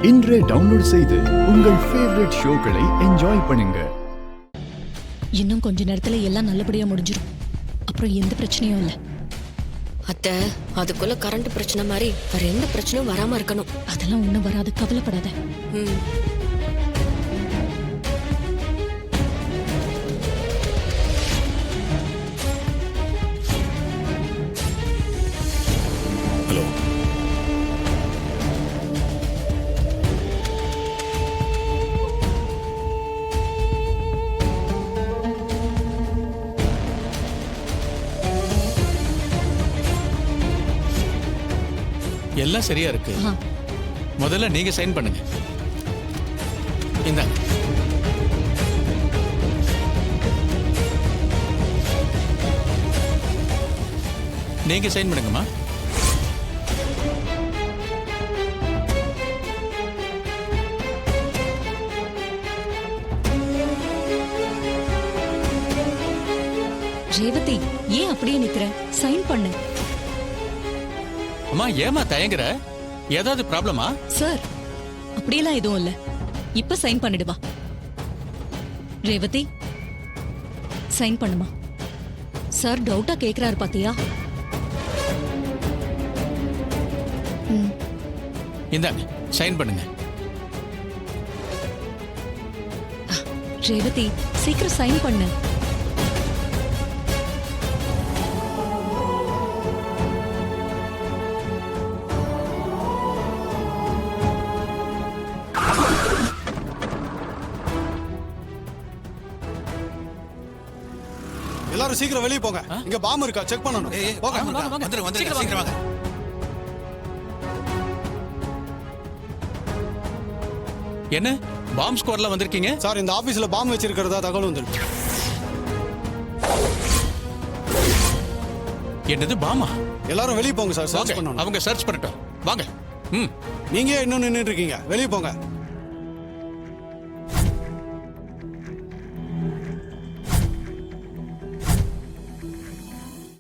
இன்றே டவுன்லோட் செய்து உங்கள் ஃபேவரட் ஷோக்களை என்ஜாய் பண்ணுங்க. இன்னும் கொஞ்ச நேரத்துல எல்லாம் நல்லபடியா முடிஞ்சிடும். அப்புறம் எந்த பிரச்சனையும் இல்ல. அத்தை, அதுக்குள்ள கரண்ட் பிரச்சனை மாதிரி வேற எந்த பிரச்சனையும் வராம இருக்கணும். அதெல்லாம் ஒண்ணும் வராது, கவலைப்படாத. ம். ஹலோ, எல்லாம் சரியா இருக்கு. ஆ. முதல்ல நீங்க சைன் பண்ணுங்க. இந்தாங்க. நீங்க சைன் பண்ணுங்கம்மா. ரேவதி, ஏன் அப்படியே நிக்கிற? சைன் பண்ணு. அம்மா, ஏமா தயங்குற? ஏதாவது ப்ராப்ளமா? சார், அப்படியெல்லாம் எதுவும் இல்ல. இப்ப சைன் பண்ணிடுவா. ரேவதி, சைன் பண்ணுமா. சார் டவுட்டா கேக்குறாரு பாத்தியா? இந்தாங்க, சைன் பண்ணுங்க. ரேவதி, சீக்கிரம் சைன் பண்ணு. எல்லாரும் சீக்கிரம் வெளியே போங்க. இங்க பாம்பு இருக்கா செக் பண்ணனும். போங்க. வந்துருங்க, சீக்கிரம் வாங்க. என்ன பாம் ஸ்குவாட்ல வந்திருக்கீங்க? சார், இந்த ஆபீஸ்ல பாம்பு வச்சிருக்கிறதா தகவல் வந்திருக்கு. என்னது பாமா? எல்லாரும் வெளியே போங்க சார், சர்ச் வாங்க, பண்ணனும். அவங்க சர்ச் பண்ணட்டும். வாங்க. ம். நீங்க இன்னும் நின்னுட்டு இருக்கீங்க, வெளியே போங்க.